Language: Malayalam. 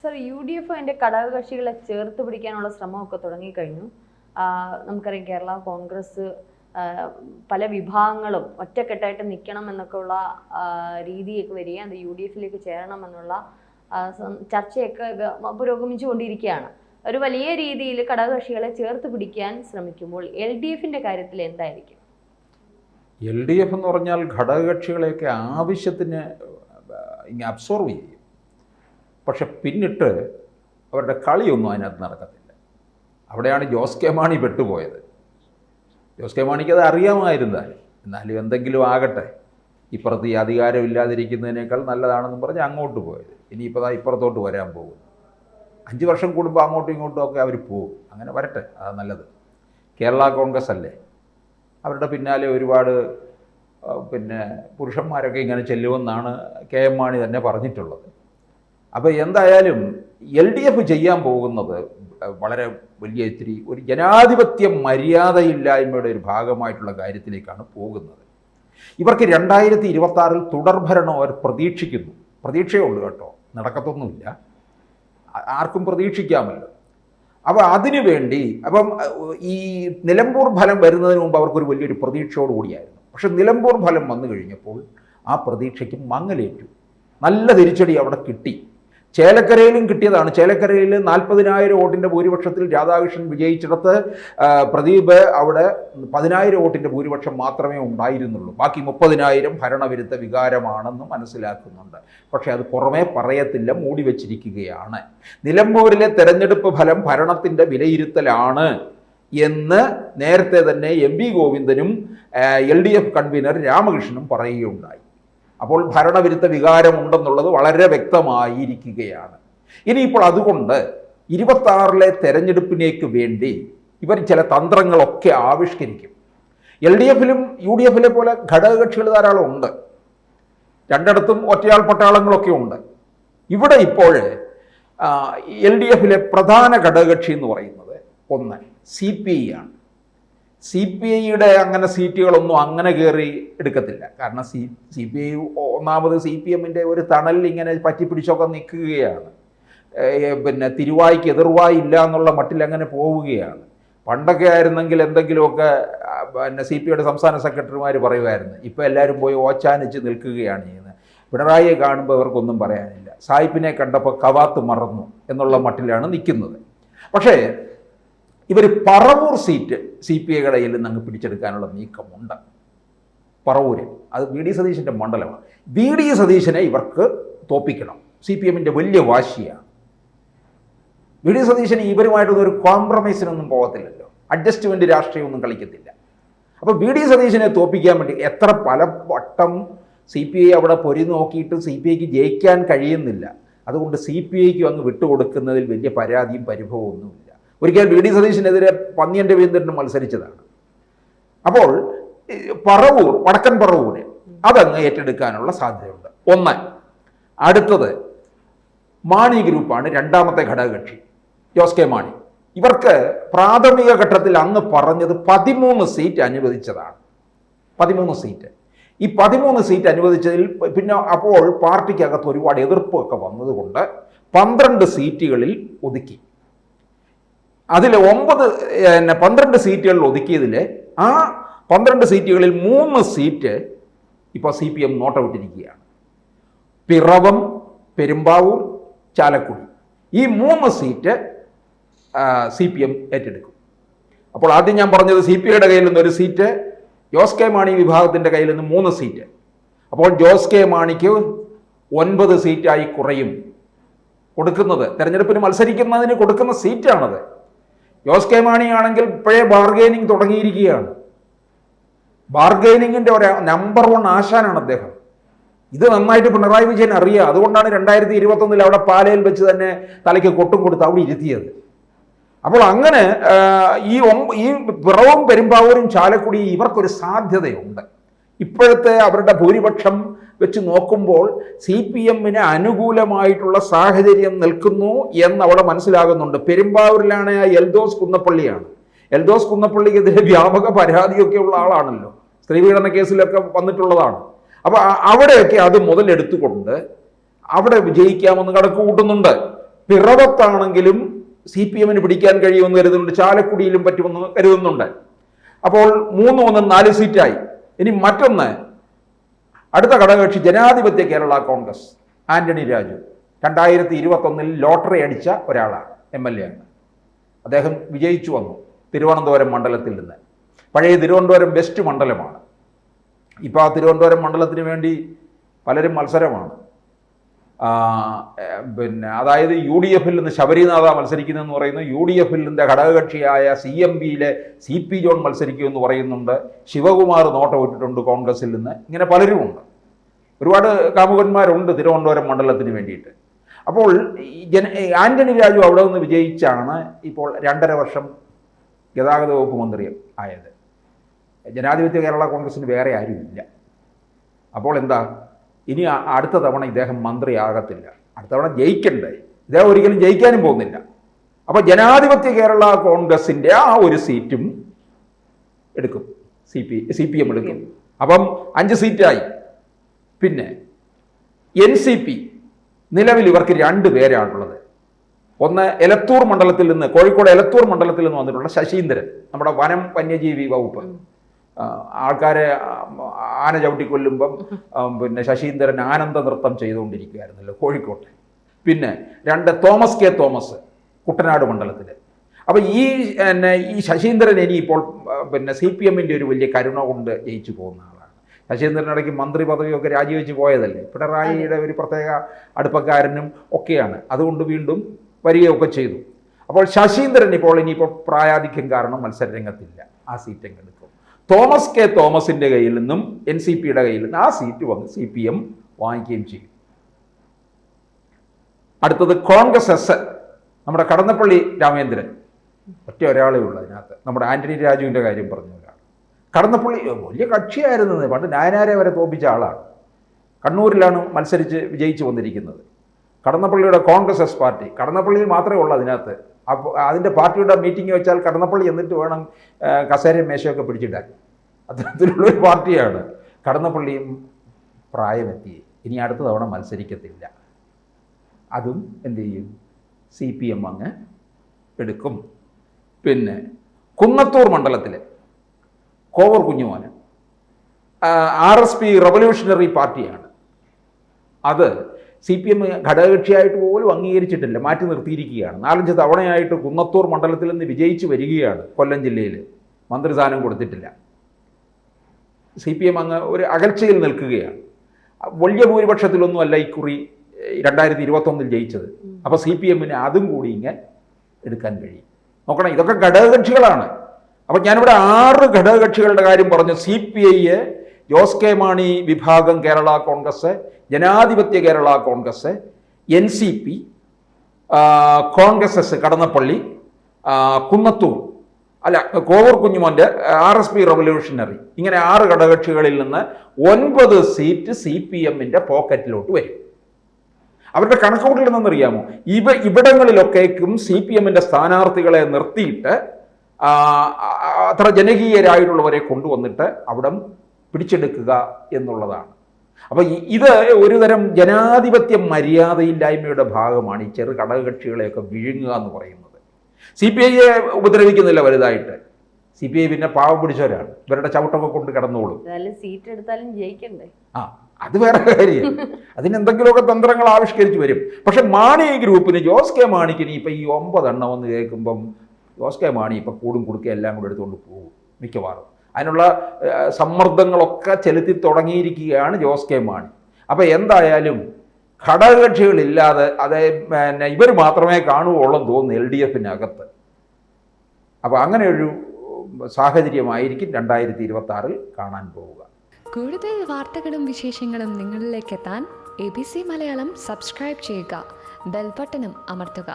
സർ, UDF അതിൻ്റെ ഘടകകക്ഷികളെ ചേർത്ത് പിടിക്കാനുള്ള ശ്രമമൊക്കെ തുടങ്ങിക്കഴിഞ്ഞു. നമുക്കറിയാം കേരള കോൺഗ്രസ് പല വിഭാഗങ്ങളും ഒറ്റക്കെട്ടായിട്ട് നിൽക്കണം എന്നൊക്കെയുള്ള രീതിയൊക്കെ വരികയും അത് UDFിലേക്ക് ചേരണമെന്നുള്ള ചർച്ചയൊക്കെ പുരോഗമിച്ചുകൊണ്ടിരിക്കുകയാണ്. ഒരു വലിയ രീതിയിൽ ഘടകകക്ഷികളെ ചേർത്ത് പിടിക്കാൻ ശ്രമിക്കുമ്പോൾ LDFിൻ്റെ കാര്യത്തിൽ എന്തായിരിക്കും? LDF എന്ന് പറഞ്ഞാൽ ഘടകകക്ഷികളെയൊക്കെ ആവശ്യത്തിന് അബ്സോർവ് ചെയ്യും. പക്ഷെ പിന്നിട്ട് അവരുടെ കളിയൊന്നും അതിനകത്ത് നടക്കത്തില്ല. അവിടെയാണ് ജോസ് കെ മാണി പെട്ടുപോയത്. ജോസ് കെ മാണിക്ക് അത് അറിയാമായിരുന്നാലും എന്നാലും എന്തെങ്കിലും ആകട്ടെ, ഇപ്പുറത്ത് ഈ അധികാരമില്ലാതിരിക്കുന്നതിനേക്കാൾ നല്ലതാണെന്ന് പറഞ്ഞ് അങ്ങോട്ട് പോയത്. ഇനിയിപ്പോൾ ഇപ്പുറത്തോട്ട് വരാൻ പോകുന്നു. 5 വർഷം കൂടുമ്പോൾ അങ്ങോട്ടും ഇങ്ങോട്ടും ഒക്കെ അവർ പോകും. അങ്ങനെ വരട്ടെ, അതാണ് നല്ലത്. കേരള കോൺഗ്രസ് അല്ലേ, അവരുടെ പിന്നാലെ ഒരുപാട് പുരുഷന്മാരൊക്കെ ഇങ്ങനെ ചെല്ലുമെന്നാണ് KM മാണി തന്നെ പറഞ്ഞിട്ടുള്ളത്. അപ്പോൾ എന്തായാലും LDF ചെയ്യാൻ പോകുന്നത് വളരെ വലിയ ഒരു ജനാധിപത്യ മര്യാദയില്ലായ്മയുടെ ഒരു ഭാഗമായിട്ടുള്ള കാര്യത്തിലേക്കാണ് പോകുന്നത്. ഇവർക്ക് 2026 തുടർഭരണം അവർ പ്രതീക്ഷിക്കുന്നു. പ്രതീക്ഷയേ ഉള്ളൂ കേട്ടോ, നടക്കത്തൊന്നുമില്ല, ആർക്കും പ്രതീക്ഷിക്കാമല്ലോ. അപ്പോൾ അതിനു വേണ്ടി ഈ നിലമ്പൂർ ഫലം വരുന്നതിന് മുമ്പ് അവർക്കൊരു വലിയൊരു പ്രതീക്ഷയോട് കൂടിയായിരുന്നു. പക്ഷെ നിലമ്പൂർ ഫലം വന്നു കഴിഞ്ഞപ്പോൾ ആ പ്രതീക്ഷയ്ക്ക് മങ്ങലേറ്റു. നല്ല തിരിച്ചടി അവിടെ കിട്ടി. ചേലക്കരയിലും കിട്ടിയതാണ്. ചേലക്കരയിൽ 40,000 വോട്ടിൻ്റെ ഭൂരിപക്ഷത്തിൽ രാധാകൃഷ്ണൻ വിജയിച്ചിടത്ത് പ്രദീപ് അവിടെ 10,000 വോട്ടിൻ്റെ ഭൂരിപക്ഷം മാത്രമേ ഉണ്ടായിരുന്നുള്ളൂ. ബാക്കി 30,000 ഭരണവിരുദ്ധ വികാരമാണെന്ന് മനസ്സിലാക്കുന്നുണ്ട്. പക്ഷേ അത് പുറമേ പറയത്തില്ല, മൂടി വച്ചിരിക്കുകയാണ്. നിലമ്പൂരിലെ തെരഞ്ഞെടുപ്പ് ഫലം ഭരണത്തിൻ്റെ വിലയിരുത്തലാണ് എന്ന് നേരത്തെ തന്നെ MP ഗോവിന്ദനും LDF കൺവീനർ രാമകൃഷ്ണനും പറയുകയുണ്ടായി. അപ്പോൾ ഭരണവിരുദ്ധ വികാരമുണ്ടെന്നുള്ളത് വളരെ വ്യക്തമായിരിക്കുകയാണ്. ഇനിയിപ്പോൾ അതുകൊണ്ട് 26 തെരഞ്ഞെടുപ്പിനേക്ക് വേണ്ടി ഇവർ ചില തന്ത്രങ്ങളൊക്കെ ആവിഷ്കരിക്കും. LDFിലും UDFിലെ പോലെ ഘടകകക്ഷികൾ ധാരാളം ഉണ്ട്. രണ്ടിടത്തും ഒറ്റയാൾ പട്ടാളങ്ങളൊക്കെ ഉണ്ട്. ഇവിടെ ഇപ്പോൾ LDFിലെ പ്രധാന ഘടകകക്ഷി എന്ന് പറയുന്നത് ഒന്ന് CPI ആണ്. CPIയുടെ അങ്ങനെ സീറ്റുകളൊന്നും അങ്ങനെ കയറി എടുക്കത്തില്ല. കാരണം CPI ഒന്നാമത് CPMൻ്റെ ഒരു തണലിൽ ഇങ്ങനെ പറ്റിപ്പിടിച്ചൊക്കെ നിൽക്കുകയാണ്. തിരുവായ്ക്ക് എതിർവായി ഇല്ല എന്നുള്ള മട്ടിൽ അങ്ങനെ പോവുകയാണ്. പണ്ടൊക്കെ ആയിരുന്നെങ്കിൽ എന്തെങ്കിലുമൊക്കെ CPIയുടെ സംസ്ഥാന സെക്രട്ടറിമാർ പറയുമായിരുന്നു. ഇപ്പോൾ എല്ലാവരും പോയി ഓച്ചാനിച്ച് നിൽക്കുകയാണ് ചെയ്യുന്നത്. പിണറായിയെ കാണുമ്പോൾ ഇവർക്കൊന്നും പറയാനില്ല. സായിപ്പിനെ കണ്ടപ്പോൾ കവാത്ത് മറന്നു എന്നുള്ള മട്ടിലാണ് നിൽക്കുന്നത്. പക്ഷേ ഇവർ പറവൂർ സീറ്റ് CPIയുടെ കയ്യിൽ നിന്ന് അങ്ങ് പിടിച്ചെടുക്കാനുള്ള നീക്കമുണ്ട്. പറവൂര് അത് VD സതീശൻ്റെ മണ്ഡലമാണ്. VD സതീശനെ ഇവർക്ക് തോപ്പിക്കണം. CPMൻ്റെ വലിയ വാശിയാണ്. VD സതീശന് ഇവരുമായിട്ടൊന്നും ഒരു കോംപ്രമൈസിനൊന്നും പോകത്തില്ലല്ലോ, അഡ്ജസ്റ്റ്മെൻറ്റ് രാഷ്ട്രീയമൊന്നും കളിക്കത്തില്ല. അപ്പോൾ VD സതീശനെ തോപ്പിക്കാൻ വേണ്ടി പല വട്ടം CPI അവിടെ പൊരി നോക്കിയിട്ട് CPIക്ക് ജയിക്കാൻ കഴിയുന്നില്ല. അതുകൊണ്ട് CPIക്ക് അങ്ങ് വിട്ടുകൊടുക്കുന്നതിൽ വലിയ പരാതിയും പരിഭവവും ഒന്നുമില്ല. ഒരിക്കൽ VD സതീശനെതിരെ പന്നിയൻ രവീന്ദ്രൻ മത്സരിച്ചതാണ്. അപ്പോൾ പറവൂർ, വടക്കൻ പറവൂര് അതങ്ങ് ഏറ്റെടുക്കാനുള്ള സാധ്യതയുണ്ട്. ഒന്ന്. അടുത്തത് മാണി ഗ്രൂപ്പാണ് രണ്ടാമത്തെ ഘടകകക്ഷി, ജോസ് കെ മാണി. ഇവർക്ക് പ്രാഥമിക ഘട്ടത്തിൽ അന്ന് പറഞ്ഞത് 13 സീറ്റ് അനുവദിച്ചതാണ്. 13 സീറ്റ്. ഈ 13 സീറ്റ് അനുവദിച്ചതിൽ പിന്നെ അപ്പോൾ പാർട്ടിക്കകത്ത് ഒരുപാട് എതിർപ്പൊക്കെ വന്നതുകൊണ്ട് 12 സീറ്റുകളിൽ ഒതുക്കി. അതിൽ 12 സീറ്റുകളിൽ ഒതുക്കിയതിൽ ആ 12 സീറ്റുകളിൽ 3 സീറ്റ് ഇപ്പോൾ CPM നോട്ടമിട്ടിരിക്കുകയാണ്. പിറവം, പെരുമ്പാവൂർ, ചാലക്കുടി, ഈ 3 സീറ്റ് CPM ഏറ്റെടുക്കും. അപ്പോൾ ആദ്യം ഞാൻ പറഞ്ഞത് CPIയുടെ കയ്യിൽ നിന്ന് 1 സീറ്റ്, ജോസ് കെ മാണി വിഭാഗത്തിൻ്റെ കയ്യിൽ നിന്ന് 3 സീറ്റ്. അപ്പോൾ ജോസ് കെ മാണിക്ക് 9 സീറ്റായി കുറയും. കൊടുക്കുന്നത് തെരഞ്ഞെടുപ്പിന് മത്സരിക്കുന്നതിന് കൊടുക്കുന്ന സീറ്റാണത്. ജോസ് കെ മാണി ആണെങ്കിൽ ഇപ്പോഴേ ബാർഗെയിനിങ് തുടങ്ങിയിരിക്കുകയാണ്. ബാർഗെയിനിങ്ങിൻ്റെ ഒരു നമ്പർ 1 ആശാനാണ് അദ്ദേഹം. ഇത് നന്നായിട്ട് പിണറായി വിജയൻ അറിയാം. അതുകൊണ്ടാണ് 2021 അവിടെ പാലയിൽ വെച്ച് തന്നെ തലയ്ക്ക് കൊട്ടും കൊടുത്ത് അവിടെ ഇരുത്തിയത്. അപ്പോൾ അങ്ങനെ ഈ പിറവും പെരുമ്പാവൂരും ചാലക്കുടി ഇവർക്കൊരു സാധ്യതയുണ്ട്. ഇപ്പോഴത്തെ അവരുടെ ഭൂരിപക്ഷം വെച്ച് നോക്കുമ്പോൾ CPMന് അനുകൂലമായിട്ടുള്ള സാഹചര്യം നിൽക്കുന്നു എന്ന് അവിടെ മനസ്സിലാകുന്നുണ്ട്. പെരുമ്പാവൂരിലാണ് എൽദോസ് കുന്നപ്പള്ളിയാണ്. എൽദോസ് കുന്നപ്പള്ളിക്കെതിരെ വ്യാപക പരാതിയൊക്കെ ഉള്ള ആളാണല്ലോ, സ്ത്രീപീഡന കേസിലൊക്കെ വന്നിട്ടുള്ളതാണ്. അപ്പോൾ അവിടെയൊക്കെ അത് മുതലെടുത്തുകൊണ്ട് അവിടെ വിജയിക്കാമെന്ന് കണക്ക് കൂട്ടുന്നുണ്ട്. പിറവത്താണെങ്കിലും CPM പിടിക്കാൻ കഴിയുമെന്ന് കരുതുന്നുണ്ട്, ചാലക്കുടിയിലും പറ്റുമെന്ന് കരുതുന്നുണ്ട്. അപ്പോൾ 3-1 4 സീറ്റായി. ഇനി മറ്റൊന്ന്, അടുത്ത ഘടകകക്ഷി ജനാധിപത്യ കേരള കോൺഗ്രസ്, ആന്റണി രാജു 2021 ലോട്ടറി അടിച്ച ഒരാളാണ്, MLA ആണ്. അദ്ദേഹം വിജയിച്ചു വന്നു തിരുവനന്തപുരം മണ്ഡലത്തിൽ നിന്ന്. പഴയ തിരുവനന്തപുരം വെസ്റ്റ് മണ്ഡലമാണ്. ഇപ്പോൾ ആ തിരുവനന്തപുരം മണ്ഡലത്തിന് വേണ്ടി പലരും മത്സരമാണ്. അതായത് UDF-ൽ നിന്ന് ശബരിനാഥ മത്സരിക്കുന്നതെന്ന് പറയുന്നു, UDF-ൽ നിന്റെ ഘടകകക്ഷിയായ CMB-യിലെ CP ജോൺ മത്സരിക്കുമെന്ന് പറയുന്നുണ്ട്, ശിവകുമാർ നോട്ടമിട്ടിട്ടുണ്ട് കോൺഗ്രസിൽ നിന്ന്. ഇങ്ങനെ പലരുമുണ്ട്, ഒരുപാട് കാമുകന്മാരുണ്ട് തിരുവനന്തപുരം മണ്ഡലത്തിന് വേണ്ടിയിട്ട്. അപ്പോൾ ആന്റണി രാജു അവിടെ നിന്ന് വിജയിച്ചാണ് ഇപ്പോൾ 2.5 വർഷം ഗതാഗത വകുപ്പ് മന്ത്രി ആയത്. ജനാധിപത്യ കേരള കോൺഗ്രസിന് വേറെ ആരുമില്ല. അപ്പോൾ എന്താ, ഇനി അടുത്ത തവണ ഇദ്ദേഹം മന്ത്രിയാകത്തില്ല, അടുത്ത തവണ ജയിക്കണ്ടേ, ഇദ്ദേഹം ഒരിക്കലും ജയിക്കാനും പോകുന്നില്ല. അപ്പോൾ ജനാധിപത്യ കേരള കോൺഗ്രസിൻ്റെ ആ ഒരു സീറ്റും എടുക്കും, CPM എടുക്കും. അപ്പം 5 സീറ്റായി. പിന്നെ NCP, നിലവിൽ ഇവർക്ക് 2 പേരാണുള്ളത്. ഒന്ന് എലത്തൂർ മണ്ഡലത്തിൽ നിന്ന്, കോഴിക്കോട് എലത്തൂർ മണ്ഡലത്തിൽ നിന്ന് വന്നിട്ടുള്ള ശശീന്ദ്രൻ, നമ്മുടെ വനം വന്യജീവി വകുപ്പ്. ആൾക്കാരെ ആന ചവിട്ടിക്കൊല്ലുമ്പം ശശീന്ദ്രൻ ആനന്ദ നൃത്തം ചെയ്തുകൊണ്ടിരിക്കുകയായിരുന്നല്ലോ കോഴിക്കോട്ട്. പിന്നെ 2 തോമസ് കെ തോമസ്, കുട്ടനാട് മണ്ഡലത്തിൽ. അപ്പോൾ ഈ ശശീന്ദ്രൻ ഇനിയിപ്പോൾ CPM-ൻ്റെ ഒരു വലിയ കരുണ കൊണ്ട് ജയിച്ചു പോകുന്ന ആളാണ്. ശശീന്ദ്രനിടയ്ക്ക് മന്ത്രി പദവിയൊക്കെ രാജിവെച്ച് പോയതല്ലേ, പിണറായിയുടെ ഒരു പ്രത്യേക അടുപ്പക്കാരനും ഒക്കെയാണ്, അതുകൊണ്ട് വീണ്ടും വരികയൊക്കെ ചെയ്തു. അപ്പോൾ ശശീന്ദ്രൻ ഇനിയിപ്പോൾ പ്രായാധിക്യം കാരണം മത്സരരംഗത്തില്ല, ആ സീറ്റ് എടുക്കും. തോമസ് കെ തോമസിൻ്റെ കയ്യിൽ നിന്നും NCP-യുടെ കയ്യിൽ നിന്ന് ആ സീറ്റ് വന്ന് CPM വാങ്ങിക്കുകയും ചെയ്യും. അടുത്തത് കോൺഗ്രസ് S, നമ്മുടെ കടന്നപ്പള്ളി രാമേന്ദ്രൻ, ഒറ്റ ഒരാളേ ഉള്ളൂ അതിനകത്ത്, നമ്മുടെ ആന്റണി രാജുവിൻ്റെ കാര്യം പറഞ്ഞ ഒരാൾ. കടന്നപ്പള്ളി വലിയ കക്ഷിയായിരുന്നത്, പണ്ട് നായനാരെ വരെ തോപ്പിച്ച ആളാണ്. കണ്ണൂരിലാണ് മത്സരിച്ച് വിജയിച്ചു വന്നിരിക്കുന്നത്. കടന്നപ്പള്ളിയുടെ കോൺഗ്രസ് S പാർട്ടി, കടന്നപ്പള്ളിയിൽ മാത്രമേ ഉള്ളൂ അതിനകത്ത്. അപ്പോൾ അതിൻ്റെ പാർട്ടിയുടെ മീറ്റിംഗ് വെച്ചാൽ കടന്നപ്പള്ളി എന്നിട്ട് വേണം കസേരയും മേശയൊക്കെ പിടിച്ചിടാൻ. അത്തരത്തിലുള്ളൊരു പാർട്ടിയാണ്. കടന്നപ്പള്ളിയും പ്രായമെത്തി, ഇനി അടുത്ത തവണ മത്സരിക്കത്തില്ല. അതും എന്തു ചെയ്യും, CPM അങ്ങ് എടുക്കും. പിന്നെ കുന്നത്തൂർ മണ്ഡലത്തിലെ കോവൂർ കുഞ്ഞുമോന് RSP റവല്യൂഷണറി പാർട്ടിയാണ്. അത് CPM ഘടകകക്ഷിയായിട്ട് പോലും അംഗീകരിച്ചിട്ടില്ല, മാറ്റി നിർത്തിയിരിക്കുകയാണ്. 4-5 തവണയായിട്ട് കുന്നത്തൂർ മണ്ഡലത്തിൽ നിന്ന് വിജയിച്ച് വരികയാണ്. കൊല്ലം ജില്ലയിൽ മന്ത്രിസ്ഥാനം കൊടുത്തിട്ടില്ല. CPM അങ്ങ് ഒരു അകൽച്ചയിൽ നിൽക്കുകയാണ്. വലിയ ഭൂരിപക്ഷത്തിലൊന്നും അല്ല ഇക്കുറി 2021 ജയിച്ചത്. അപ്പോൾ CPM-ന് അതും കൂടി ഇങ്ങനെ എടുക്കാൻ കഴിയും. നോക്കണം, ഇതൊക്കെ ഘടകകക്ഷികളാണ്. അപ്പം ഞാനിവിടെ 6 ഘടകകക്ഷികളുടെ കാര്യം പറഞ്ഞു. CPI, ജോസ് കെ മാണി വിഭാഗം കേരള കോൺഗ്രസ്, ജനാധിപത്യ കേരള കോൺഗ്രസ്, NCP, കോൺഗ്രസ് S കടന്നപ്പള്ളി, കുന്നത്തൂർ കോവൂർ കുഞ്ഞുമോൻ്റെ RSP റവല്യൂഷണറി, ഇങ്ങനെ 6 ഘടകകക്ഷികളിൽ നിന്ന് 9 സീറ്റ് CPM-ൻ്റെ പോക്കറ്റിലോട്ട് വരും. അവരുടെ കണക്കുകൂട്ടൽ നിന്നറിയാമോ, ഇവിടങ്ങളിലൊക്കേക്കും CPM-ൻ്റെ സ്ഥാനാർത്ഥികളെ നിർത്തിയിട്ട് അത്ര ജനകീയരായിട്ടുള്ളവരെ കൊണ്ടുവന്നിട്ട് അവിടം പിടിച്ചെടുക്കുക എന്നുള്ളതാണ്. അപ്പോൾ ഇത് ഒരുതരം ജനാധിപത്യ മര്യാദയില്ലായ്മയുടെ ഭാഗമാണ് ഈ ചെറു ഘടകകക്ഷികളെയൊക്കെ വിഴുങ്ങുക എന്ന് പറയുന്നത്. CPI-യെ ഉപദ്രവിക്കുന്നില്ല വലുതായിട്ട്. CPI പിന്നെ പാവം പിടിച്ചവരാണ്, ഇവരുടെ ചവിട്ടൊക്കെ കൊണ്ട് കിടന്നോളും. സീറ്റ് എടുത്താലും ജയിക്കണ്ടേ? അത് വേറെ കാര്യം, അതിനെന്തെങ്കിലുമൊക്കെ തന്ത്രങ്ങൾ ആവിഷ്കരിച്ച് വരും. പക്ഷെ മാണി ഗ്രൂപ്പിന്, ജോസ് കെ മാണിക്ക് ഇപ്പം ഈ 9 എണ്ണം എന്ന് കേൾക്കുമ്പം ജോസ് കെ മാണി ഇപ്പം കൂടും കുടുക്കുക എല്ലാം കൂടെ എടുത്തുകൊണ്ട് പോകും മിക്കവാറും. അതിനുള്ള സമ്മർദ്ദങ്ങളൊക്കെ ചെലുത്തി തുടങ്ങിയിരിക്കുകയാണ് ജോസ് കെ മാണി. അപ്പോൾ എന്തായാലും ഘടകകക്ഷികളില്ലാതെ ഇവർ മാത്രമേ കാണുകയുള്ളൂ തോന്നുന്നു LDF-നകത്ത്. അപ്പോൾ അങ്ങനെ ഒരു സാഹചര്യമായിരിക്കും 2026 കാണാൻ പോവുക. കൂടുതൽ വാർത്തകളും വിശേഷങ്ങളും നിങ്ങളിലേക്ക് എത്താൻ ABC മലയാളം സബ്സ്ക്രൈബ് ചെയ്യുക, ബെൽ ബട്ടണും അമർത്തുക.